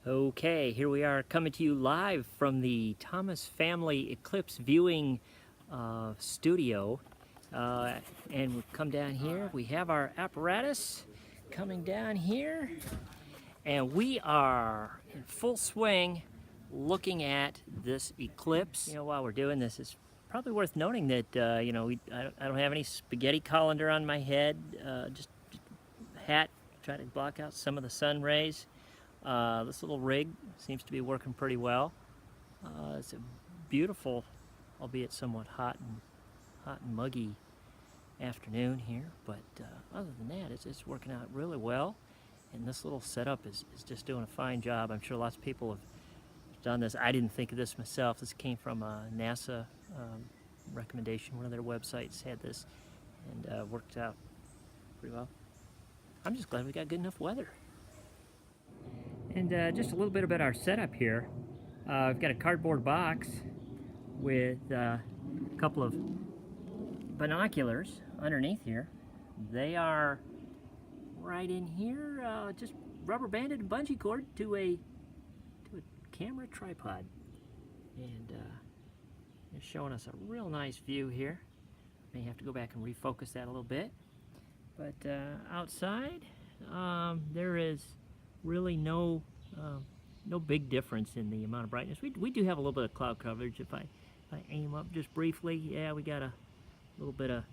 Okay, here we are coming to you live from the Thomas Family Eclipse viewing studio. And we come down here, we have our apparatus coming down here, and we are in full swing looking at this eclipse. You know, while we're doing this, it's probably worth noting that, I don't have any spaghetti colander on my head, just hat, try to block out some of the sun rays. This little rig seems to be working pretty well. It's a beautiful, albeit somewhat hot and muggy afternoon here, but other than that, it's working out really well. And this little setup is just doing a fine job. I'm sure lots of people have done this. I didn't think of this myself. This came from a NASA recommendation. One of their websites had this, and worked out pretty well. I'm just glad we got good enough weather. And just a little bit about our setup here. I've got a cardboard box with a couple of binoculars underneath here. They are right in here, just rubber banded and bungee cord to a camera tripod. And they're showing us a real nice view here. May have to go back and refocus that a little bit. But outside, there is really no big difference in the amount of brightness. We do have a little bit of cloud coverage. If I aim up just briefly, yeah, we got a little bit of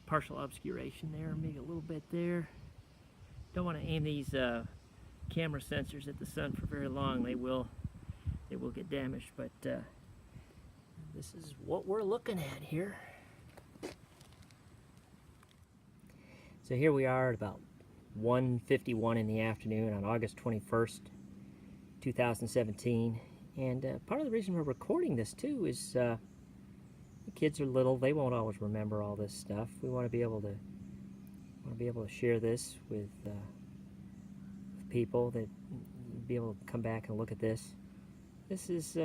partial obscuration there, maybe a little bit there. Don't want to aim these camera sensors at the sun for very long. They will get damaged, but this is what we're looking at here. So here we are at about 1:51 in the afternoon on August 21st, 2017. And part of the reason we're recording this too is the kids are little. They won't always remember all this stuff. We want to be able to share this with people that be able to come back and look at this. This is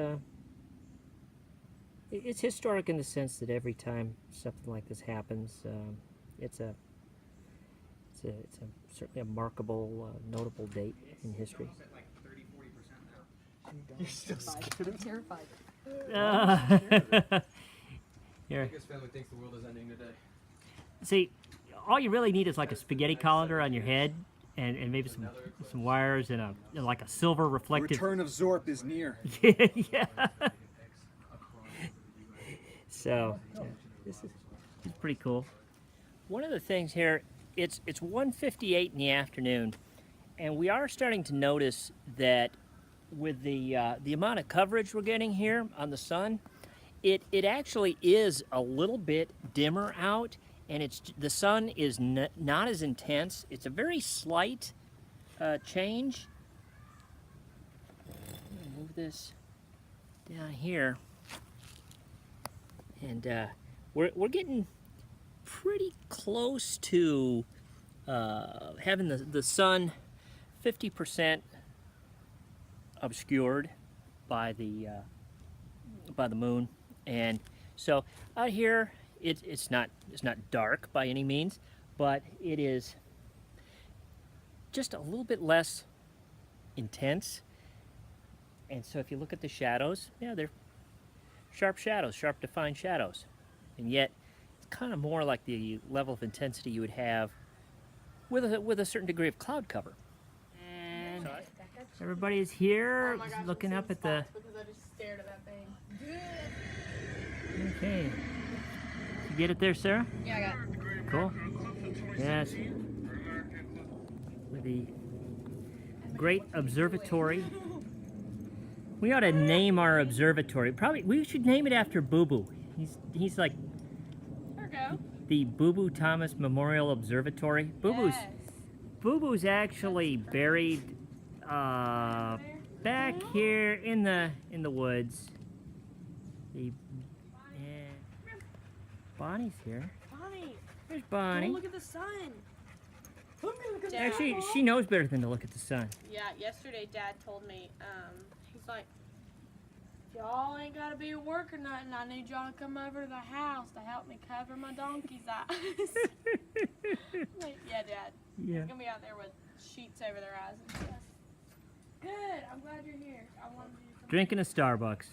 it's historic in the sense that every time something like this happens, it's certainly a markable, notable date in history. You're still scared. I'm terrified. Here. Biggest family thinks the world is ending today. See, all you really need is like a spaghetti colander on your head, and maybe some wires and like a silver reflective. The return of Zorp is near. Yeah. So this is pretty cool. One of the things here, it's 1:58 in the afternoon, and we are starting to notice that with the amount of coverage we're getting here on the sun, it actually is a little bit dimmer out, and the sun is not as intense. It's a very slight change. Move this down here, and we're getting pretty close to having the sun 50% obscured by the moon. And so out here it's not dark by any means, but it is just a little bit less intense. And so if you look at the shadows, yeah, they're sharp shadows, sharp defined shadows, and yet it's kind of more like the level of intensity you would have with a certain degree of cloud cover. And everybody's here, looking up at the. Because I just stared at that thing. Okay. You get it there, Sarah? Yeah, I got it. Cool. Yes. With the great observatory. We ought to name our observatory. Probably we should name it after Boo Boo. He's like There we go. the Boo Boo Thomas Memorial Observatory. Boo Boo's actually buried back here in the woods. Bonnie's here. Bonnie, There's Bonnie. go look at the sun. Dad, Actually, she knows better than to look at the sun. yeah, yesterday Dad told me, he's like, y'all ain't gotta be at work or nothing. I need y'all to come over to the house to help me cover my donkey's eyes. Like, yeah, Dad. Yeah. He's gonna be out there with sheets over their eyes and stuff. Drinking a Starbucks.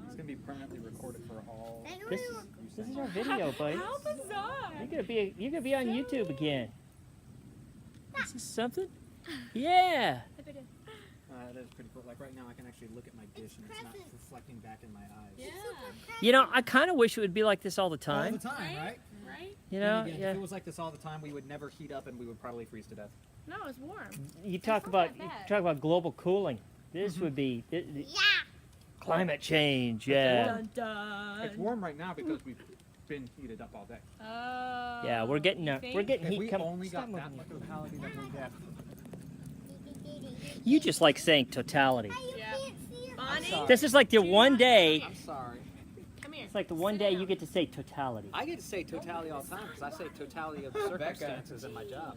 It's gonna be permanently recorded for all. This is our video, buddy. How bizarre! You could be on YouTube again. Is this something? Yeah. That is pretty cool. Like right now, I can actually look at my dish and it's not reflecting back in my eyes. Yeah. You know, I kind of wish it would be like this all the time. All the time, right? Right? You And know, again, yeah. if it was like this all the time, we would never heat up and we would probably freeze to death. No, it's warm. You It's talk not about that bad. global cooling. This would be climate change. Yeah. Dun, dun. It's warm right now because we've been heated up all day. Oh. Yeah, we're getting you think? If heat we coming. only Stop got that moving. much totality that we get. You just like saying totality. Yeah. Bonnie, sorry. This is like the one day. I'm sorry. come here. It's like the one day you get to say totality. I get to say totality all the time because I say totality of circumstances in my job.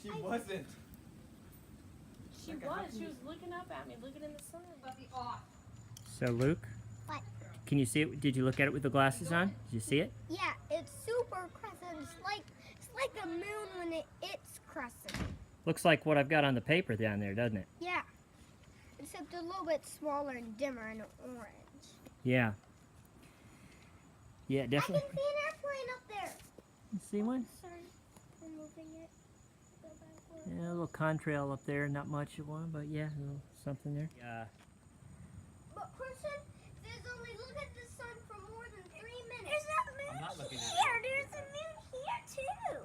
She wasn't. She was. She was looking up at me, looking in the sun. So Luke, What? can you see it? Did you look at it with the glasses on? Did you see it? Yeah, it's super crescent. It's like a moon when it's crescent. Looks like what I've got on the paper down there, doesn't it? Yeah. Except a little bit smaller and dimmer and orange. Yeah. Yeah, I definitely. can see an airplane up there. See one? Sorry, I'm moving it. Go backward. Yeah, a little contrail up there, not much of one, but yeah, a little something there. Yeah. But person, there's only look at the sun for more than 3 minutes. There's a moon I'm not looking at here. There's a moon here too.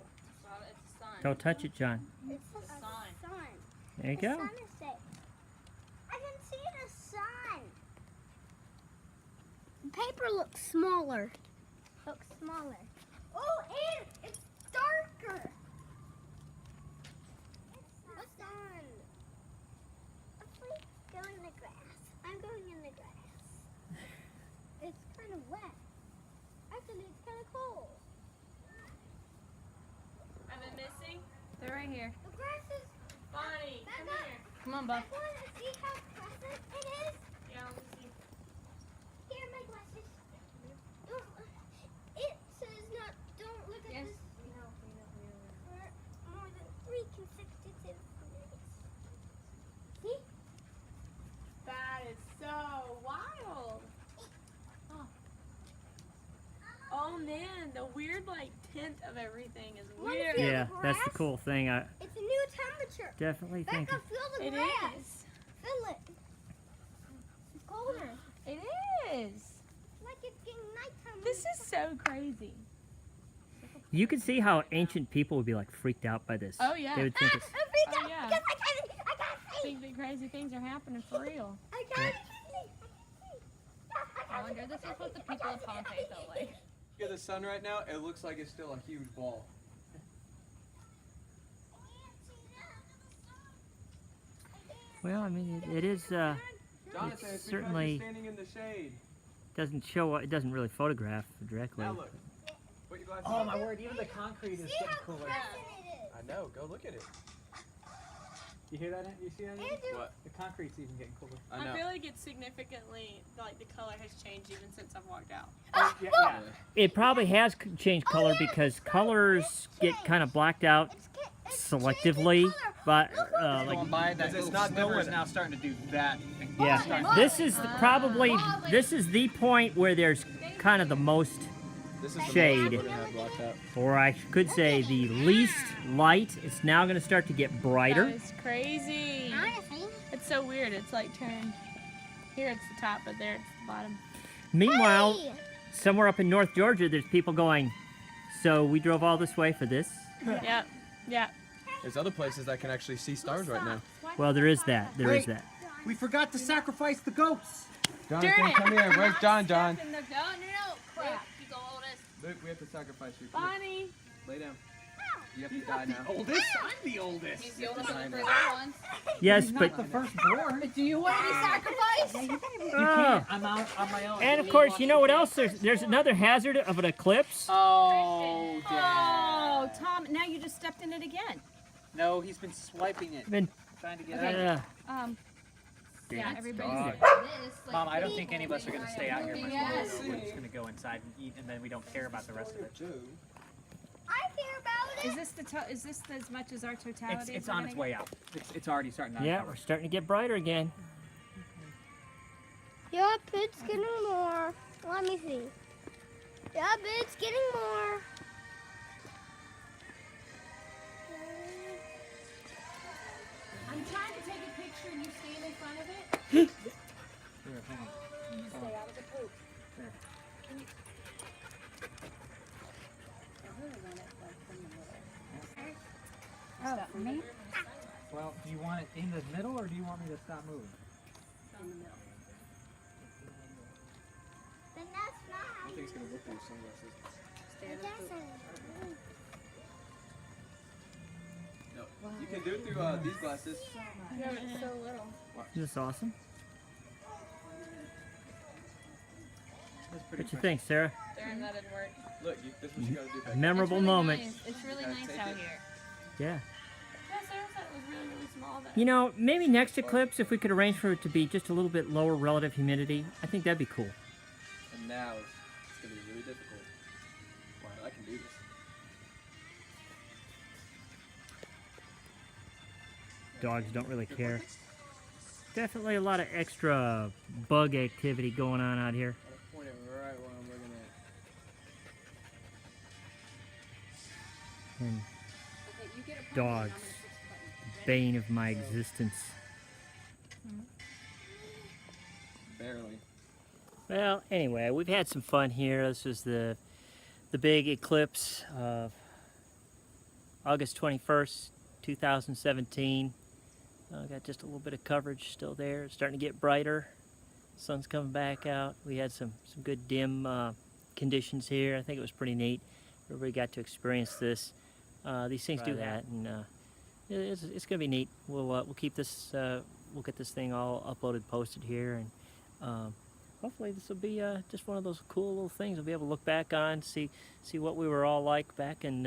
It's a sun. Don't touch it, John. It's a sun. sun. There you The go. sun is there. I can see the sun. The paper looks smaller. Looks smaller. Oh, and it's darker. It's the sun. Let's go in the grass. I'm going in the grass. It's kind of wet. Actually, it's kind of cold. I've been missing. They're right here. The grass is. Bonnie, come here. Come on, I Buff. want to see how crescent it is. Yeah, let me see. Here are my glasses. Don't, it says not. Don't look at Yes. this. For more than 3 consecutive minutes. See? That is so wild. Oh man, the weird like tint of everything is Wanna weird. feel Yeah, the that's the grass? cool thing. I It's a new temperature. definitely think. Becca, feel the It grass. is. Feel it. It's colder. It is. It's like it's getting nighttime. This is so crazy. You can see how ancient people would be like freaked out by this. Oh, yeah. They would think I'm it's. freaked Oh, out yeah. because I can't I think that crazy things are happening for real. I can't I wonder, this is what the people of Pompeii felt like. Look at the sun right now. It looks like it's still a huge ball. Well, I mean, it is. Jonathan, It's it's certainly- because you're standing in the shade. Doesn't show. It doesn't really photograph directly. Now look. Put your glasses Oh on. my word! Even the concrete is see getting how cooler. crescent it is. I know. Go look at it. You hear that? You see that? Andrew, What? The concrete's even getting cooler. I I know. feel like it's significantly like the color has changed even since I've walked out. Yeah, yeah. It probably has changed color yeah, because it's got- colors it's get changed. kind of blacked out it's selectively, changing color. but Look, like Going by that It's little not sliver is doing it. now starting to do that. And yeah. This is probably the point where there's kind of the most, This is the Shade. most we're gonna have blocked out. or I could say the least light. It's now going to start to get brighter. That is crazy. Honestly, It's so weird. It's like turned. Here it's the top, but there it's the bottom. Meanwhile, hey, somewhere up in North Georgia, there's people going, so we drove all this way for this? Yep. Yeah. There's other places that can actually see stars right now. Well, there is that. There is that. We forgot to sacrifice the goats. Jonathan, come here. Where's John? John. No, crap. He's the oldest. Luke, we have to sacrifice you. Come here. Bonnie. Lay down. You have to die now. Oldest? I'm the oldest. He's the oldest of I the know. three little ones. Yes, He's but not the firstborn. Do you want to be sacrificed? oh. I'm out on my own. And of course, you know what else? There's another hazard of an eclipse. Oh, Dad. Oh, Tom, now you just stepped in it again. No, he's been swiping it. Been, Trying to get Okay. out. Yeah, everybody's dog. Mom, I don't think any of us are going to stay out here much longer. Yes. We're just going to go inside and eat, and then we don't care about the rest of it. I care about it. Is this as much as our totality? It's on its way out. It's already starting to Yeah, uncover. we're starting to get brighter again. Yup, it's getting more. Let me see. Yup, it's getting more. I'm trying to take a picture and you stand in front of it. Here, hang on. You stay out of the poop. There. Oh, for me? Well, do you want it in the middle or do you want me to stop moving? Then that's I not. don't think it's gonna look through your sunglasses. It doesn't. No. You can do it through these glasses. Yeah, but it's so little. Is this awesome? That's pretty What you quick. think, Sarah? Darn, that didn't work. Look, that's what you gotta do. Becky. Memorable moment. It's really Gotta nice take out it. here. Yeah. Yeah, Sarah said it was really, really small. But You know, maybe next eclipse, if we could arrange for it to be just a little bit lower relative humidity, I think that'd be cool. And now it's gonna be really difficult. Wow, I can do this. Dogs don't really care. Definitely a lot of extra bug activity going on out here. Gotta point it right where I'm looking at. And Okay, you get a pumpkin, dogs, I'm gonna push the button. bane of my existence. Barely. Well, anyway, we've had some fun here. This was the big eclipse of August 21st, 2017. Got just a little bit of coverage still there. It's starting to get brighter. Sun's coming back out. We had some good dim conditions here. I think it was pretty neat. Everybody got to experience this. These things do Right. that, and it's gonna be neat. We'll keep this. We'll get this thing all uploaded, posted here, and hopefully this will be just one of those cool little things we'll be able to look back on, see what we were all like back in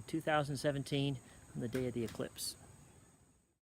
2017 on the day of the eclipse.